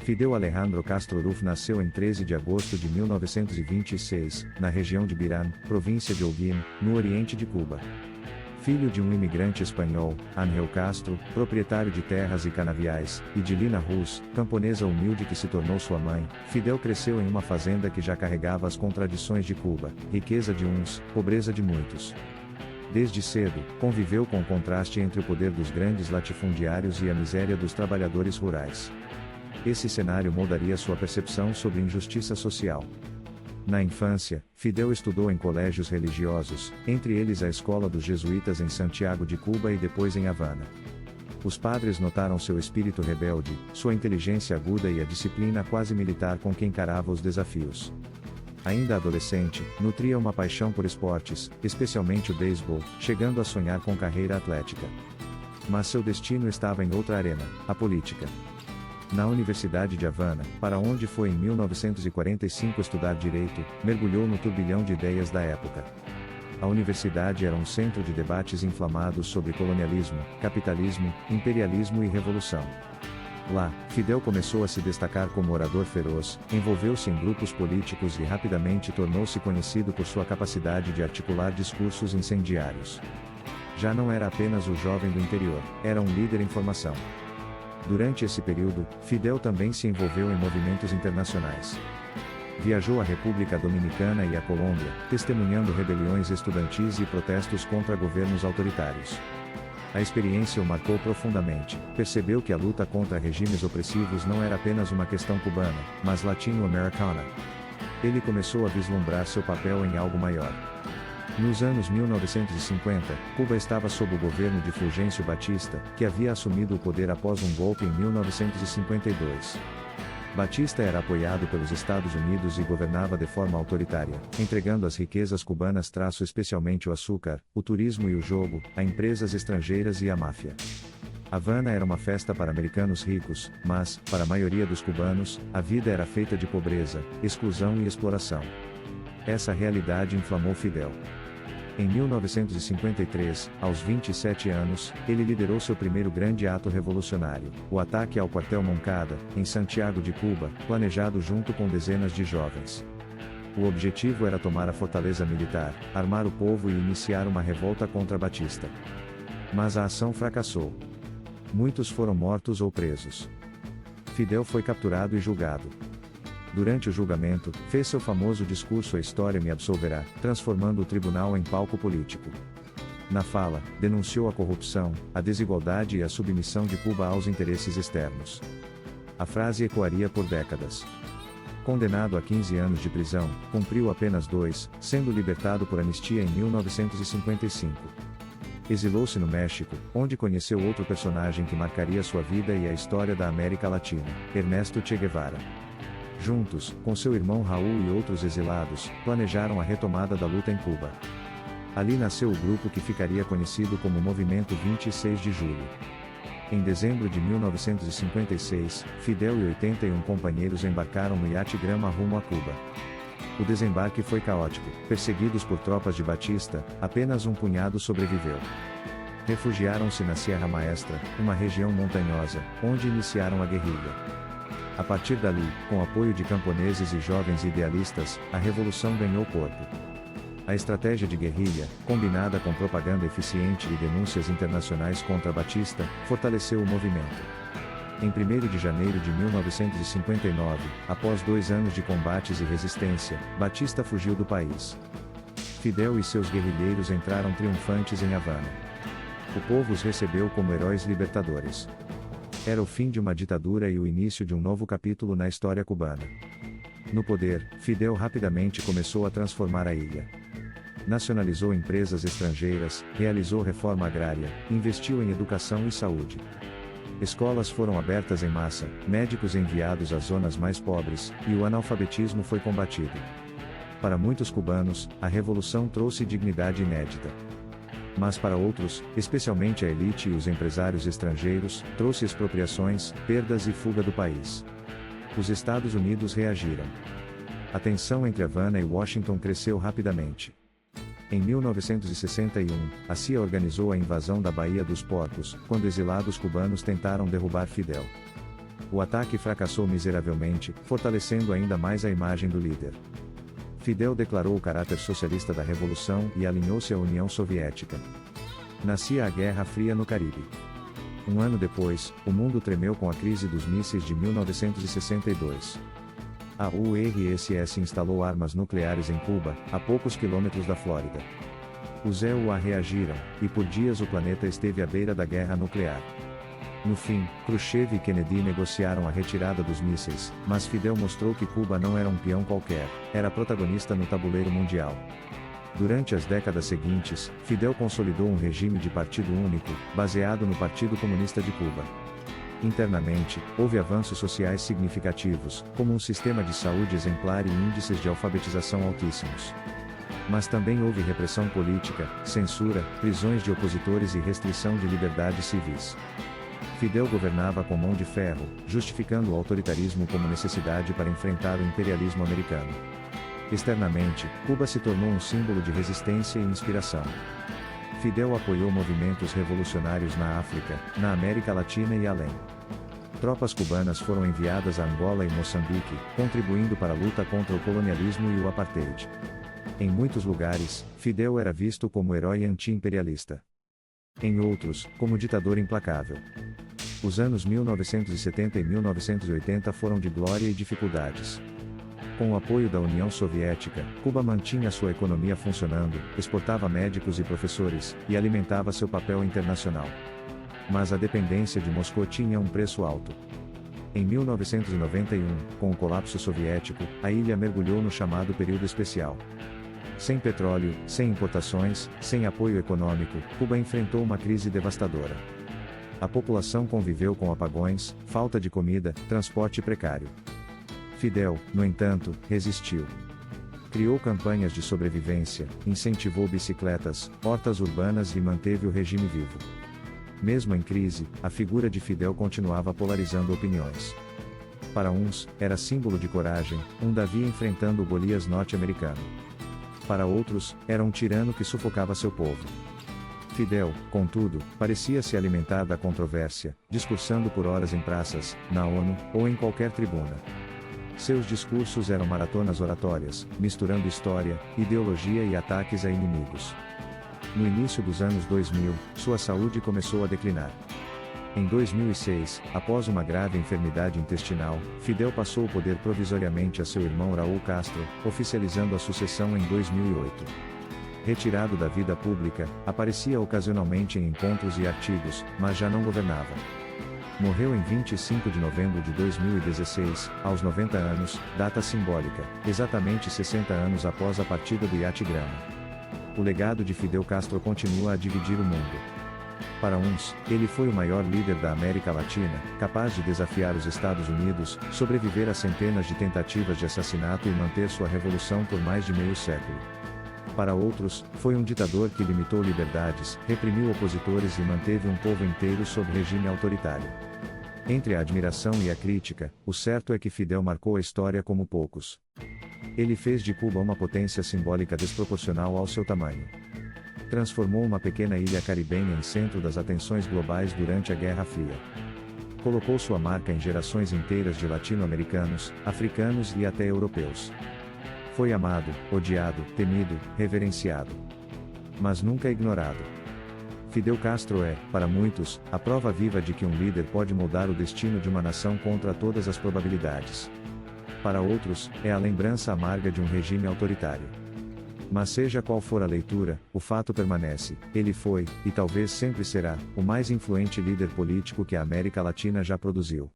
Fidel Alejandro Castro Ruf nasceu em 13 de agosto de 1926, na região de Birán, província de Holguín, no oriente de Cuba. Filho de um imigrante espanhol, Ángel Castro, proprietário de terras e canaviais, e de Lina Rus, camponesa humilde que se tornou sua mãe, Fidel cresceu em uma fazenda que já carregava as contradições de Cuba, riqueza de uns, pobreza de muitos. Desde cedo, conviveu com o contraste entre o poder dos grandes latifundiários e a miséria dos trabalhadores rurais. Esse cenário moldaria sua percepção sobre injustiça social. Na infância, Fidel estudou em colégios religiosos, entre eles a escola dos jesuítas em Santiago de Cuba e depois em Havana. Os padres notaram seu espírito rebelde, sua inteligência aguda e a disciplina quase militar com que encarava os desafios. Ainda adolescente, nutria uma paixão por esportes, especialmente o beisebol, chegando a sonhar com carreira atlética. Mas seu destino estava em outra arena, a política. Na Universidade de Havana, para onde foi em 1945 estudar direito, mergulhou no turbilhão de ideias da época. A universidade era um centro de debates inflamados sobre colonialismo, capitalismo, imperialismo e revolução. Lá, Fidel começou a se destacar como orador feroz, envolveu-se em grupos políticos e rapidamente tornou-se conhecido por sua capacidade de articular discursos incendiários. Já não era apenas o jovem do interior, era um líder em formação. Durante esse período, Fidel também se envolveu em movimentos internacionais. Viajou à República Dominicana e à Colômbia, testemunhando rebeliões estudantis e protestos contra governos autoritários. A experiência o marcou profundamente, percebeu que a luta contra regimes opressivos não era apenas uma questão cubana, mas latino-americana. Ele começou a vislumbrar seu papel em algo maior. Nos anos 1950, Cuba estava sob o governo de Fulgêncio Batista, que havia assumido o poder após um golpe em 1952. Batista era apoiado pelos Estados Unidos e governava de forma autoritária, entregando as riquezas cubanas, especialmente o açúcar, o turismo e o jogo, a empresas estrangeiras e à máfia. Havana era uma festa para americanos ricos, mas, para a maioria dos cubanos, a vida era feita de pobreza, exclusão e exploração. Essa realidade inflamou Fidel. Em 1953, aos 27 anos, ele liderou seu primeiro grande ato revolucionário, o ataque ao quartel Moncada, em Santiago de Cuba, planejado junto com dezenas de jovens. O objetivo era tomar a fortaleza militar, armar o povo e iniciar uma revolta contra Batista. Mas a ação fracassou. Muitos foram mortos ou presos. Fidel foi capturado e julgado. Durante o julgamento, fez seu famoso discurso "A História me absolverá", transformando o tribunal em palco político. Na fala, denunciou a corrupção, a desigualdade e a submissão de Cuba aos interesses externos. A frase ecoaria por décadas. Condenado a 15 anos de prisão, cumpriu apenas 2, sendo libertado por anistia em 1955. Exilou-se no México, onde conheceu outro personagem que marcaria sua vida e a história da América Latina, Ernesto Che Guevara. Juntos, com seu irmão Raul e outros exilados, planejaram a retomada da luta em Cuba. Ali nasceu o grupo que ficaria conhecido como Movimento 26 de Julho. Em dezembro de 1956, Fidel e 81 companheiros embarcaram no iate Grama rumo a Cuba. O desembarque foi caótico, perseguidos por tropas de Batista, apenas um punhado sobreviveu. Refugiaram-se na Sierra Maestra, uma região montanhosa, onde iniciaram a guerrilha. A partir dali, com apoio de camponeses e jovens idealistas, a revolução ganhou corpo. A estratégia de guerrilha, combinada com propaganda eficiente e denúncias internacionais contra Batista, fortaleceu o movimento. Em 1º de janeiro de 1959, após 2 anos de combates e resistência, Batista fugiu do país. Fidel e seus guerrilheiros entraram triunfantes em Havana. O povo os recebeu como heróis libertadores. Era o fim de uma ditadura e o início de um novo capítulo na história cubana. No poder, Fidel rapidamente começou a transformar a ilha. Nacionalizou empresas estrangeiras, realizou reforma agrária, investiu em educação e saúde. Escolas foram abertas em massa, médicos enviados às zonas mais pobres, e o analfabetismo foi combatido. Para muitos cubanos, a revolução trouxe dignidade inédita. Mas para outros, especialmente a elite e os empresários estrangeiros, trouxe expropriações, perdas e fuga do país. Os Estados Unidos reagiram. A tensão entre Havana e Washington cresceu rapidamente. Em 1961, a CIA organizou a invasão da Baía dos Porcos, quando exilados cubanos tentaram derrubar Fidel. O ataque fracassou miseravelmente, fortalecendo ainda mais a imagem do líder. Fidel declarou o caráter socialista da revolução e alinhou-se à União Soviética. Nascia a Guerra Fria no Caribe. Um ano depois, o mundo tremeu com a crise dos mísseis de 1962. A URSS instalou armas nucleares em Cuba, a poucos quilômetros da Flórida. Os EUA reagiram, e por dias o planeta esteve à beira da guerra nuclear. No fim, Khrushchev e Kennedy negociaram a retirada dos mísseis, mas Fidel mostrou que Cuba não era um peão qualquer, era protagonista no tabuleiro mundial. Durante as décadas seguintes, Fidel consolidou um regime de partido único, baseado no Partido Comunista de Cuba. Internamente, houve avanços sociais significativos, como um sistema de saúde exemplar e índices de alfabetização altíssimos. Mas também houve repressão política, censura, prisões de opositores e restrição de liberdades civis. Fidel governava com mão de ferro, justificando o autoritarismo como necessidade para enfrentar o imperialismo americano. Externamente, Cuba se tornou um símbolo de resistência e inspiração. Fidel apoiou movimentos revolucionários na África, na América Latina e além. Tropas cubanas foram enviadas a Angola e Moçambique, contribuindo para a luta contra o colonialismo e o apartheid. Em muitos lugares, Fidel era visto como herói anti-imperialista. Em outros, como ditador implacável. Os anos 1970 e 1980 foram de glória e dificuldades. Com o apoio da União Soviética, Cuba mantinha sua economia funcionando, exportava médicos e professores, e alimentava seu papel internacional. Mas a dependência de Moscou tinha um preço alto. Em 1991, com o colapso soviético, a ilha mergulhou no chamado período especial. Sem petróleo, sem importações, sem apoio econômico, Cuba enfrentou uma crise devastadora. A população conviveu com apagões, falta de comida, transporte precário. Fidel, no entanto, resistiu. Criou campanhas de sobrevivência, incentivou bicicletas, hortas urbanas e manteve o regime vivo. Mesmo em crise, a figura de Fidel continuava polarizando opiniões. Para uns, era símbolo de coragem, um Davi enfrentando o Golias norte-americano. Para outros, era um tirano que sufocava seu povo. Fidel, contudo, parecia se alimentar da controvérsia, discursando por horas em praças, na ONU, ou em qualquer tribuna. Seus discursos eram maratonas oratórias, misturando história, ideologia e ataques a inimigos. No início dos anos 2000, sua saúde começou a declinar. Em 2006, após uma grave enfermidade intestinal, Fidel passou o poder provisoriamente a seu irmão Raúl Castro, oficializando a sucessão em 2008. Retirado da vida pública, aparecia ocasionalmente em encontros e artigos, mas já não governava. Morreu em 25 de novembro de 2016, aos 90 anos, data simbólica, exatamente 60 anos após a partida do iate Grama. O legado de Fidel Castro continua a dividir o mundo. Para uns, ele foi o maior líder da América Latina, capaz de desafiar os Estados Unidos, sobreviver a centenas de tentativas de assassinato e manter sua revolução por mais de meio século. Para outros, foi um ditador que limitou liberdades, reprimiu opositores e manteve um povo inteiro sob regime autoritário. Entre a admiração e a crítica, o certo é que Fidel marcou a história como poucos. Ele fez de Cuba uma potência simbólica desproporcional ao seu tamanho. Transformou uma pequena ilha caribenha em centro das atenções globais durante a Guerra Fria. Colocou sua marca em gerações inteiras de latino-americanos, africanos e até europeus. Foi amado, odiado, temido, reverenciado. Mas nunca ignorado. Fidel Castro é, para muitos, a prova viva de que um líder pode moldar o destino de uma nação contra todas as probabilidades. Para outros, é a lembrança amarga de um regime autoritário. Mas seja qual for a leitura, o fato permanece: ele foi, e talvez sempre será, o mais influente líder político que a América Latina já produziu.